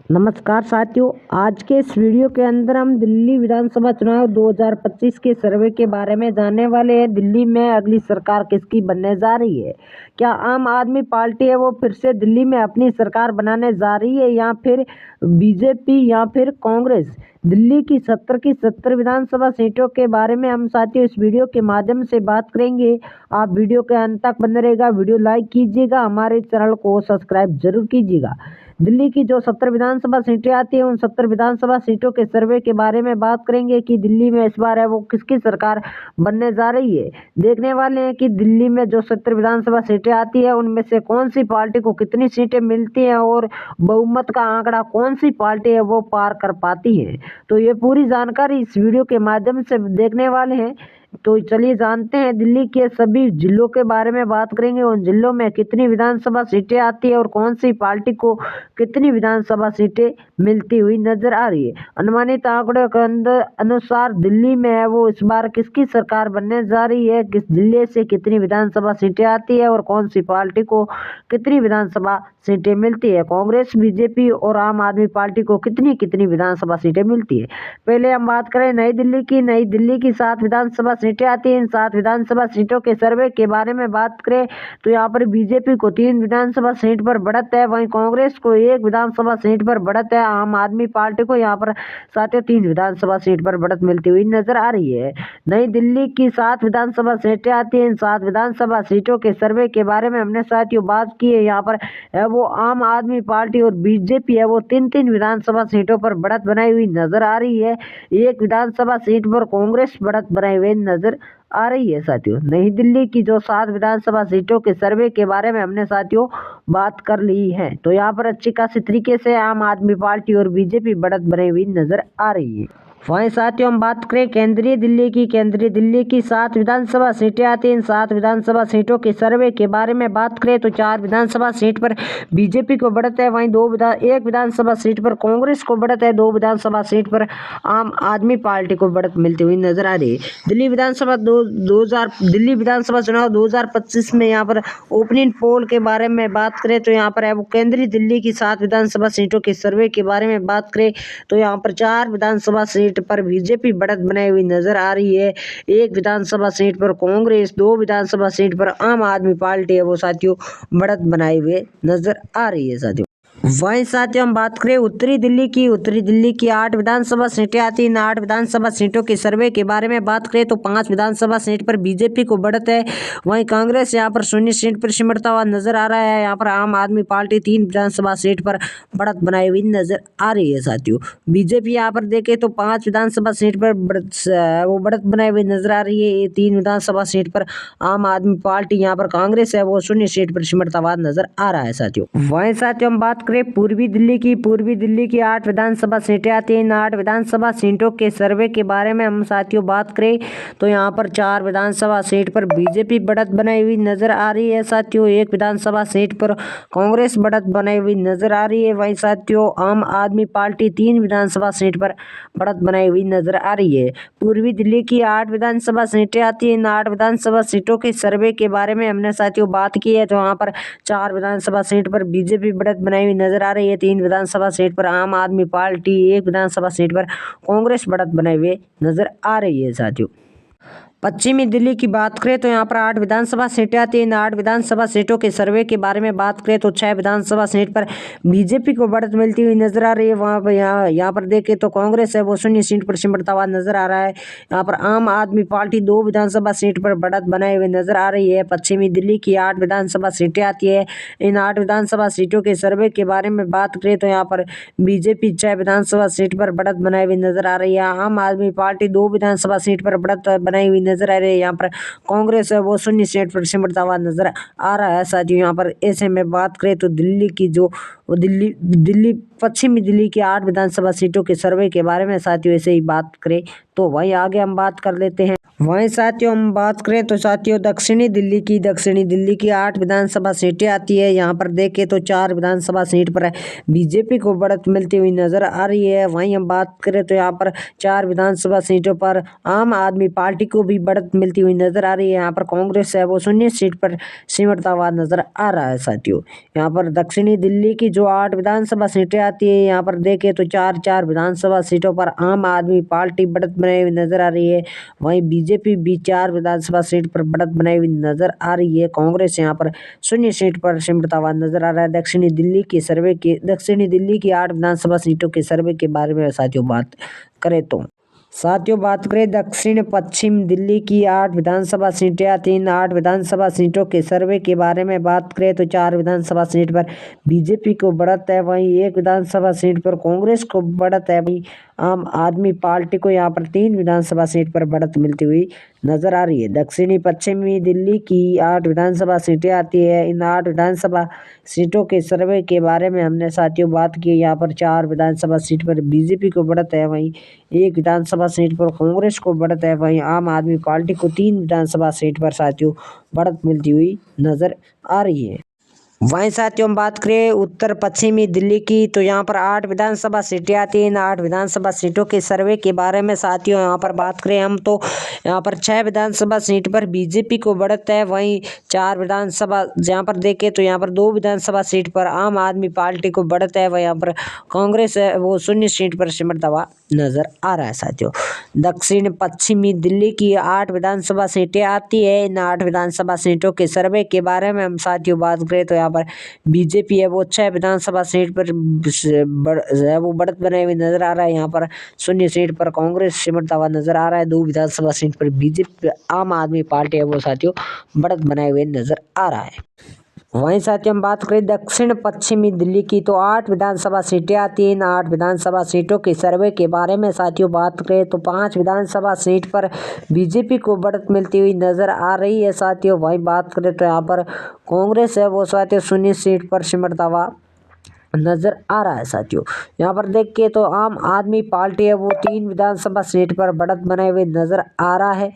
नमस्कार साथियों, आज के इस वीडियो के अंदर हम दिल्ली विधानसभा चुनाव 2025 के सर्वे के बारे में जानने वाले हैं। दिल्ली में अगली सरकार किसकी बनने जा रही है? क्या आम आदमी पार्टी है वो फिर से दिल्ली में अपनी सरकार बनाने जा रही है, या फिर बीजेपी या फिर कांग्रेस? दिल्ली की 70 की 70 विधानसभा सीटों के बारे में हम साथियों इस वीडियो के माध्यम से बात करेंगे। आप वीडियो के अंत तक बने रहेगा, वीडियो लाइक कीजिएगा, हमारे चैनल को सब्सक्राइब जरूर कीजिएगा। दिल्ली की जो 70 विधानसभा सीटें आती हैं, उन 70 विधानसभा सीटों के सर्वे के बारे में बात करेंगे कि दिल्ली में इस बार है वो किसकी सरकार बनने जा रही है। देखने वाले हैं कि दिल्ली में जो 70 विधानसभा सीटें आती है उनमें से कौन सी पार्टी को कितनी सीटें मिलती हैं और बहुमत का आंकड़ा कौन सी पार्टी है वो पार कर पाती है। तो ये पूरी जानकारी इस वीडियो के माध्यम से देखने वाले हैं। तो चलिए जानते हैं, दिल्ली के सभी जिलों के बारे में बात करेंगे। उन जिलों में कितनी विधानसभा सीटें आती है और कौन सी पार्टी को कितनी विधानसभा सीटें मिलती हुई नजर आ रही है। अनुमानित आंकड़ों के अनुसार दिल्ली में है वो इस बार किसकी सरकार बनने जा रही है, किस जिले से कितनी विधानसभा सीटें आती है और कौन सी पार्टी को कितनी विधानसभा सीटें मिलती है। कांग्रेस, बीजेपी और आम आदमी पार्टी को कितनी कितनी विधानसभा सीटें मिलती है। पहले हम बात करें नई दिल्ली की 7 विधानसभा सीटें आती हैं। इन 7 विधानसभा सीटों के सर्वे के बारे में बात करें तो यहाँ पर बीजेपी को 3 विधानसभा सीट पर बढ़त है, वहीं कांग्रेस को 1 विधानसभा सीट पर बढ़त है। आम आदमी पार्टी को यहाँ पर साथ ही 3 विधानसभा सीट पर बढ़त मिलती हुई नजर आ रही है। नई दिल्ली की 7 विधानसभा सीटें आती हैं। इन 7 विधानसभा सीटों के सर्वे के बारे में हमने साथियों बात की है। यहाँ पर है वो आम आदमी पार्टी और बीजेपी है वो 3-3 विधानसभा सीटों पर बढ़त बनाई हुई नजर आ रही है। 1 विधानसभा सीट पर कांग्रेस बढ़त बनाई हुई नजर आ रही है। साथियों, नई दिल्ली की जो 7 विधानसभा सीटों के सर्वे के बारे में हमने साथियों बात कर ली है। तो यहाँ पर अच्छी खासी तरीके से आम आदमी पार्टी और बीजेपी बढ़त बनाई हुई नजर आ रही है। वहीं साथियों हम बात करें केंद्रीय दिल्ली की 7 विधानसभा सीटें आती हैं। इन 7 विधानसभा सीटों के सर्वे के बारे में बात करें तो 4 विधानसभा सीट पर बीजेपी को बढ़त है, वहीं 1 विधानसभा सीट पर कांग्रेस को बढ़त है, 2 विधानसभा सीट पर आम आदमी पार्टी को बढ़त मिलती हुई नजर आ रही है। दिल्ली विधानसभा चुनाव 2025 में यहाँ पर ओपिनियन पोल के बारे में बात करें तो यहाँ पर है वो केंद्रीय दिल्ली की 7 विधानसभा सीटों के सर्वे के बारे में बात करें तो यहाँ पर 4 विधानसभा सीट पर बीजेपी बढ़त बनाई हुई नजर आ रही है। 1 विधानसभा सीट पर कांग्रेस, 2 विधानसभा सीट पर आम आदमी पार्टी है वो साथियों बढ़त बनाए हुए नजर आ रही है। साथियों वहीं साथियों हम बात करें उत्तरी दिल्ली की 8 विधानसभा सीटें आती हैं। इन 8 विधानसभा सीटों के सर्वे के बारे में बात करें तो 5 विधानसभा सीट पर बीजेपी को बढ़त है, वहीं कांग्रेस यहाँ पर 0 सीट पर सिमटता हुआ नजर आ रहा है। यहाँ पर आम आदमी पार्टी 3 विधानसभा सीट पर बढ़त बनाई हुई नजर आ रही है। साथियों बीजेपी यहाँ पर देखे तो 5 विधानसभा सीट पर बढ़त बनाई हुई नजर आ रही है। 3 विधानसभा सीट पर आम आदमी पार्टी, यहाँ पर कांग्रेस है वो 0 सीट पर सिमटता हुआ नजर आ रहा है। साथियों वहीं साथियों हम बात पूर्वी दिल्ली की 8 विधानसभा सीटें आती हैं। इन 8 विधानसभा सीटों के सर्वे के बारे में हम साथियों बात करें तो यहाँ पर 4 विधानसभा सीट पर बीजेपी बढ़त बनाई हुई नजर आ रही है। साथियों 1 विधानसभा सीट पर कांग्रेस बढ़त बनाई हुई नजर आ रही है। वहीं साथियों आम आदमी पार्टी 3 विधानसभा सीट पर बढ़त बनाई हुई नजर आ रही है। पूर्वी दिल्ली की 8 विधानसभा सीटें आती हैं। इन 8 विधानसभा सीटों के सर्वे के बारे में हमने साथियों बात की है। तो यहाँ पर 4 विधानसभा सीट पर बीजेपी बढ़त बनाई हुई नजर आ रही है। 3 विधानसभा सीट पर आम आदमी पार्टी, 1 विधानसभा सीट पर कांग्रेस बढ़त बनाए हुए नजर आ रही है। साथियों पश्चिमी दिल्ली की बात करें तो यहाँ पर 8 विधानसभा सीटें आती हैं। इन 8 विधानसभा सीटों के सर्वे के बारे में बात करें तो 6 विधानसभा सीट पर बीजेपी को बढ़त मिलती हुई नजर आ रही है। वहाँ पर यहाँ पर देखें तो कांग्रेस है वो 0 सीट पर सिमटता हुआ नजर आ रहा है। यहाँ पर आम आदमी पार्टी 2 विधानसभा सीट पर बढ़त बनाए हुए नजर आ रही है। पश्चिमी दिल्ली की 8 विधानसभा सीटें आती है। इन 8 विधानसभा सीटों के सर्वे के बारे में बात करें तो यहाँ पर बीजेपी 6 विधानसभा सीट पर बढ़त बनाई हुई नजर आ रही है। आम आदमी पार्टी 2 विधानसभा सीट पर बढ़त बनाई हुई नजर आ रही है। यहाँ पर कांग्रेस है वो 0 सीट पर सिमटता हुआ नजर आ रहा है। साथियों यहाँ पर ऐसे में बात करें तो दिल्ली पश्चिमी दिल्ली की 8 विधानसभा सीटों के सर्वे के बारे में साथियों ऐसे ही बात करें तो वहीं आगे हम बात कर लेते हैं। वहीं साथियों हम बात करें तो साथियों दक्षिणी दिल्ली की 8 विधानसभा सीटें आती है। यहाँ पर देखें तो 4 विधानसभा सीट पर बीजेपी को बढ़त मिलती हुई नजर आ रही है। वहीं हम बात करें तो यहाँ पर 4 विधानसभा सीटों पर आम आदमी पार्टी को भी बढ़त मिलती हुई नजर आ रही है। यहाँ पर कांग्रेस है वो 0 सीट पर सिमटता हुआ नजर आ रहा है साथियों। यहाँ पर दक्षिणी दिल्ली की जो 8 विधानसभा सीटें आती है, यहाँ पर देखें तो 4 विधानसभा सीटों पर आम आदमी पार्टी बढ़त बनाई हुई नजर आ रही है। वहीं बीजेपी भी 4 विधानसभा सीट पर बढ़त बनाई हुई नजर आ रही है। कांग्रेस यहाँ पर 0 सीट पर सिमटता हुआ नजर आ रहा है। दक्षिणी दिल्ली की 8 विधानसभा सीटों के सर्वे के बारे में साथियों बात करें तो दक्षिण पश्चिम दिल्ली की 8 विधानसभा सीटें आती हैं। इन 8 विधानसभा सीटों के सर्वे के बारे में बात करें तो 4 विधानसभा सीट पर बीजेपी को बढ़त है, वहीं 1 विधानसभा सीट पर कांग्रेस को बढ़त है। वहीं आम आदमी पार्टी को यहाँ पर 3 विधानसभा सीट पर बढ़त मिलती हुई नजर आ रही है। दक्षिणी पश्चिमी दिल्ली की 8 विधानसभा सीटें आती है। इन 8 विधानसभा सीटों के सर्वे के बारे में हमने साथियों बात की। यहाँ पर 4 विधानसभा सीट पर बीजेपी को बढ़त है, वहीं 1 विधानसभा सीट पर कांग्रेस को बढ़त है, वहीं आम आदमी पार्टी को 3 विधानसभा सीट पर साथियों बढ़त मिलती हुई नजर आ रही है। वहीं साथियों हम बात करें उत्तर पश्चिमी दिल्ली की, तो यहाँ पर 8 विधानसभा सीटें आती हैं। इन 8 विधानसभा सीटों के सर्वे के बारे में साथियों यहाँ पर बात करें हम तो यहाँ पर 6 विधानसभा सीट पर बीजेपी को बढ़त है, वहीं 4 विधानसभा यहाँ पर देखें तो यहाँ पर 2 विधानसभा सीट पर आम आदमी पार्टी को बढ़त है, वहीं यहाँ पर कांग्रेस है वो 0 सीट पर सिमटता हुआ नजर आ रहा है साथियों। दक्षिण पश्चिमी दिल्ली की 8 विधानसभा सीटें आती है। इन 8 विधानसभा सीटों के सर्वे के बारे में हम साथियों बात करें तो यहाँ पर बीजेपी है वो 6 विधानसभा सीट पर वो बढ़त बनाई हुई नजर आ रहा है। यहाँ पर 0 सीट पर कांग्रेस सिमटता हुआ नजर आ रहा है। 2 विधानसभा सीट पर बीजेपी आम आदमी पार्टी है वो साथियों बढ़त बनाए हुए नजर आ रहा है। वहीं साथियों हम बात करें दक्षिण पश्चिमी दिल्ली की, तो 8 विधानसभा सीटें आती हैं। इन 8 विधानसभा सीटों के सर्वे के बारे में साथियों बात करें तो 5 विधानसभा सीट पर बीजेपी को बढ़त मिलती हुई नजर आ रही है साथियों। वहीं बात करें तो यहाँ पर कांग्रेस है वो साथियों 0 सीट पर सिमटता हुआ नजर आ रहा है साथियों। यहाँ पर देख के तो आम आदमी पार्टी है वो 3 विधानसभा सीट पर बढ़त बनाए हुए नजर आ रहा है।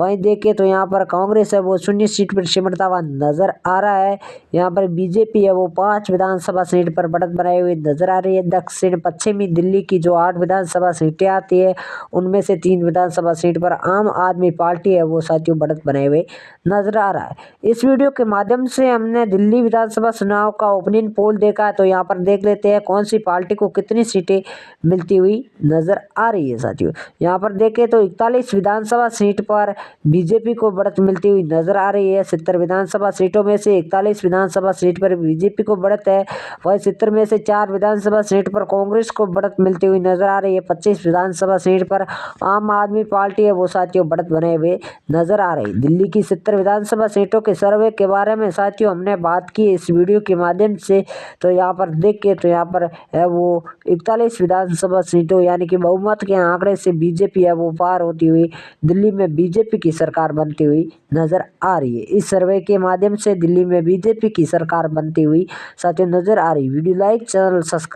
वहीं देखे तो यहाँ पर कांग्रेस है वो 0 सीट पर सिमटता हुआ नजर आ रहा है। यहाँ पर बीजेपी है वो 5 विधानसभा सीट पर बढ़त बनाए हुए नजर आ रही है। दक्षिण पश्चिमी दिल्ली की जो 8 विधानसभा सीटें आती है उनमें से 3 विधानसभा सीट पर आम आदमी पार्टी है वो साथियों बढ़त बनाए हुए नजर आ रहा है। इस वीडियो के माध्यम से हमने दिल्ली विधानसभा चुनाव का ओपिनियन पोल देखा है, तो यहाँ पर देख लेते हैं कौन सी पार्टी को कितनी सीटें मिलती हुई नजर आ रही है साथियों। यहाँ पर देखें तो 41 विधानसभा सीट पर बीजेपी को बढ़त मिलती हुई नजर आ रही है। 70 विधानसभा सीटों में से 41 विधानसभा सीट पर बीजेपी को बढ़त है, वही 70 में से 4 विधानसभा सीट पर कांग्रेस को बढ़त मिलती हुई नजर आ रही है। 25 विधानसभा सीट पर आम आदमी पार्टी है वो साथियों बढ़त बने हुए नजर आ रही। दिल्ली की 70 विधानसभा सीटों के सर्वे के बारे में साथियों हमने बात की इस वीडियो के माध्यम से। तो यहाँ पर देख के तो यहाँ पर है वो 41 विधानसभा सीटों यानी कि बहुमत के आंकड़े से बीजेपी है वो पार होती हुई दिल्ली में बीजेपी की सरकार बनती हुई नजर आ रही है। इस सर्वे के माध्यम से दिल्ली में बीजेपी की सरकार बनती हुई साथियों नजर आ रही। Video like, channel subscribe